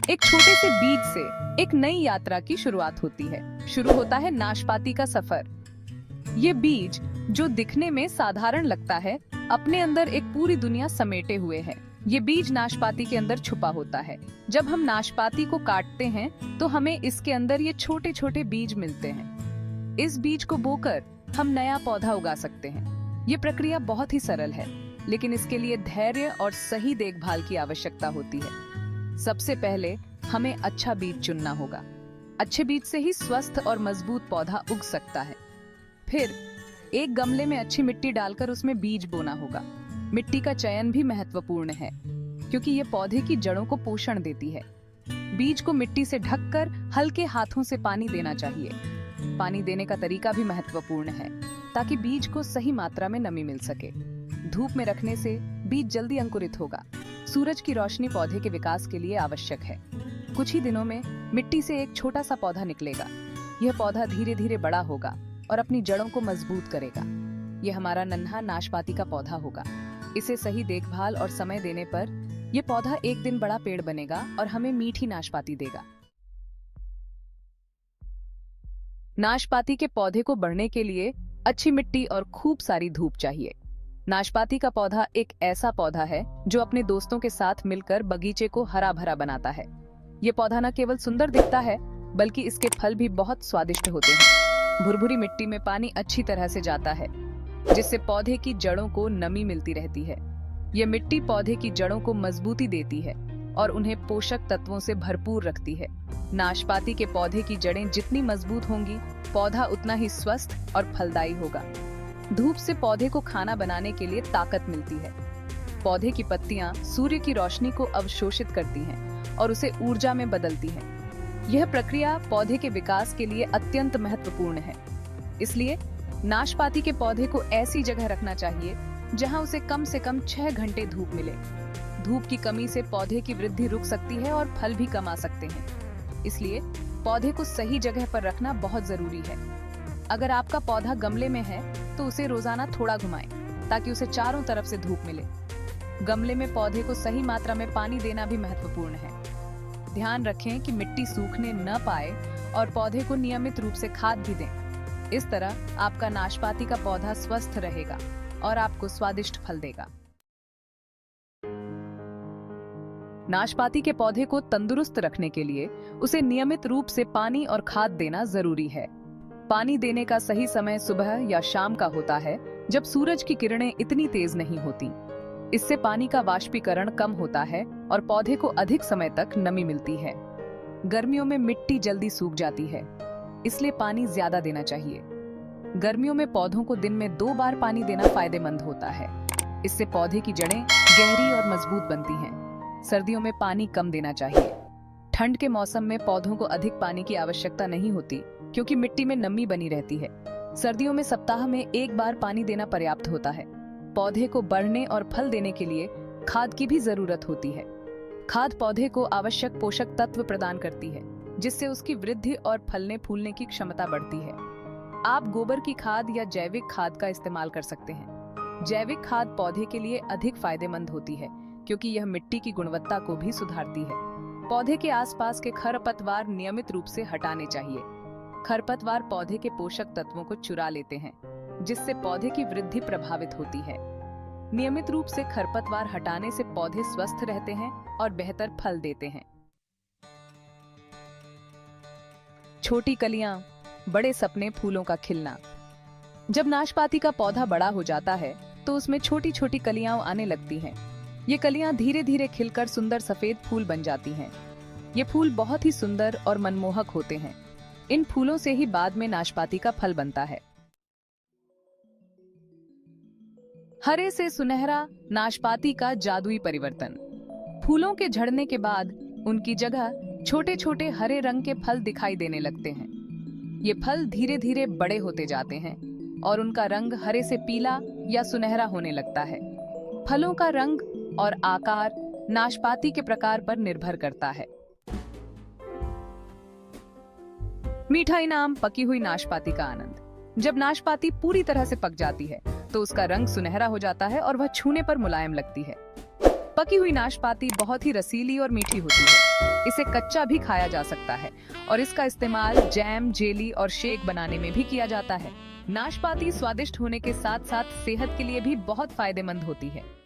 एक छोटे से बीज से एक नई यात्रा की शुरुआत होती है। शुरू होता है नाशपाती का सफर। ये बीज, जो दिखने में साधारण लगता है, अपने अंदर एक पूरी दुनिया समेटे हुए है। ये बीज नाशपाती के अंदर छुपा होता है। जब हम नाशपाती को काटते हैं तो हमें इसके अंदर ये छोटे छोटे बीज मिलते हैं। इस बीज को बोकर हम नया पौधा उगा सकते हैं। ये प्रक्रिया बहुत ही सरल है, लेकिन इसके लिए धैर्य और सही देखभाल की आवश्यकता होती है। सबसे पहले हमें अच्छा बीज चुनना होगा। अच्छे बीज से ही स्वस्थ और मजबूत पौधा उग सकता है। फिर एक गमले में अच्छी मिट्टी डालकर उसमें बीज बोना होगा। मिट्टी का चयन भी महत्वपूर्ण है, क्योंकि ये पौधे की जड़ों को पोषण देती है। बीज को मिट्टी से ढककर हल्के हाथों से पानी देना चाहिए। पानी देने का तरीका भी महत्वपूर्ण है, ताकि बीज को सही मात्रा में नमी मिल सके। धूप में रखने से बीज जल्दी अंकुरित होगा। सूरज की रोशनी पौधे के विकास के लिए आवश्यक है। कुछ ही दिनों में मिट्टी से एक छोटा सा पौधा निकलेगा। यह पौधा धीरे धीरे बड़ा होगा और अपनी जड़ों को मजबूत करेगा। यह हमारा नन्हा नाशपाती का पौधा होगा। इसे सही देखभाल और समय देने पर यह पौधा एक दिन बड़ा पेड़ बनेगा और हमें मीठी नाशपाती देगा। नाशपाती के पौधे को बढ़ने के लिए अच्छी मिट्टी और खूब सारी धूप चाहिए। नाशपाती का पौधा एक ऐसा पौधा है जो अपने दोस्तों के साथ मिलकर बगीचे को हरा भरा बनाता है। ये पौधा न केवल सुंदर दिखता है, बल्कि इसके फल भी बहुत स्वादिष्ट होते हैं। भुरभुरी मिट्टी में पानी अच्छी तरह से जाता है, जिससे पौधे की जड़ों को नमी मिलती रहती है। ये मिट्टी पौधे की जड़ों को मजबूती देती है और उन्हें पोषक तत्वों से भरपूर रखती है। नाशपाती के पौधे की जड़ें जितनी मजबूत होंगी, पौधा उतना ही स्वस्थ और फलदायी होगा। धूप से पौधे को खाना बनाने के लिए ताकत मिलती है। पौधे की पत्तियां सूर्य की रोशनी को अवशोषित करती हैं और उसे ऊर्जा में बदलती हैं। यह प्रक्रिया पौधे के विकास के लिए अत्यंत महत्वपूर्ण है। इसलिए नाशपाती के पौधे को ऐसी जगह रखना चाहिए जहां उसे कम से कम 6 घंटे धूप मिले। धूप की कमी से पौधे की वृद्धि रुक सकती है और फल भी कम आ सकते हैं। इसलिए पौधे को सही जगह पर रखना बहुत जरूरी है। अगर आपका पौधा गमले में है तो उसे रोजाना थोड़ा घुमाएं, ताकि उसे चारों तरफ से धूप मिले। गमले में पौधे को सही मात्रा में पानी देना भी महत्वपूर्ण है। ध्यान रखें कि मिट्टी सूखने न पाए और पौधे को नियमित रूप से खाद भी दें। इस तरह आपका नाशपाती का पौधा स्वस्थ रहेगा और आपको स्वादिष्ट फल देगा। नाशपाती के पौधे को तंदुरुस्त रखने के लिए उसे नियमित रूप से पानी और खाद देना जरूरी है। पानी देने का सही समय सुबह या शाम का होता है, जब सूरज की किरणें इतनी तेज नहीं होती। इससे पानी का वाष्पीकरण कम होता है और पौधे को अधिक समय तक नमी मिलती है। गर्मियों में मिट्टी जल्दी सूख जाती है, इसलिए पानी ज्यादा देना चाहिए। गर्मियों में पौधों को दिन में 2 बार पानी देना फायदेमंद होता है। इससे पौधे की जड़ें गहरी और मजबूत बनती हैं। सर्दियों में पानी कम देना चाहिए। ठंड के मौसम में पौधों को अधिक पानी की आवश्यकता नहीं होती, क्योंकि मिट्टी में नमी बनी रहती है। सर्दियों में सप्ताह में 1 बार पानी देना पर्याप्त होता है। पौधे को बढ़ने और फल देने के लिए खाद की भी जरूरत होती है। खाद पौधे को आवश्यक पोषक तत्व प्रदान करती है, जिससे उसकी वृद्धि और फलने फूलने की क्षमता बढ़ती है। आप गोबर की खाद या जैविक खाद का इस्तेमाल कर सकते हैं। जैविक खाद पौधे के लिए अधिक फायदेमंद होती है, क्योंकि यह मिट्टी की गुणवत्ता को भी सुधारती है। पौधे के आसपास के खरपतवार नियमित रूप से हटाने चाहिए। खरपतवार पौधे के पोषक तत्वों को चुरा लेते हैं, जिससे पौधे की वृद्धि प्रभावित होती है। नियमित रूप से खरपतवार हटाने से पौधे स्वस्थ रहते हैं और बेहतर फल देते हैं। छोटी कलियां, बड़े सपने, फूलों का खिलना। जब नाशपाती का पौधा बड़ा हो जाता है तो उसमें छोटी छोटी कलियां आने लगती हैं। ये कलियां धीरे धीरे खिलकर सुंदर सफेद फूल बन जाती हैं। ये फूल बहुत ही सुंदर और मनमोहक होते हैं। इन फूलों से ही बाद में नाशपाती का फल बनता है। हरे से सुनहरा, नाशपाती का जादुई परिवर्तन। फूलों के झड़ने के बाद उनकी जगह छोटे छोटे हरे रंग के फल दिखाई देने लगते हैं। ये फल धीरे धीरे बड़े होते जाते हैं और उनका रंग हरे से पीला या सुनहरा होने लगता है। फलों का रंग और आकार नाशपाती के प्रकार पर निर्भर करता है। मीठा इनाम, पकी हुई नाशपाती का आनंद। जब नाशपाती पूरी तरह से पक जाती है तो उसका रंग सुनहरा हो जाता है और वह छूने पर मुलायम लगती है। पकी हुई नाशपाती बहुत ही रसीली और मीठी होती है। इसे कच्चा भी खाया जा सकता है और इसका इस्तेमाल जैम, जेली और शेक बनाने में भी किया जाता है। नाशपाती स्वादिष्ट होने के साथ साथ सेहत के लिए भी बहुत फायदेमंद होती है।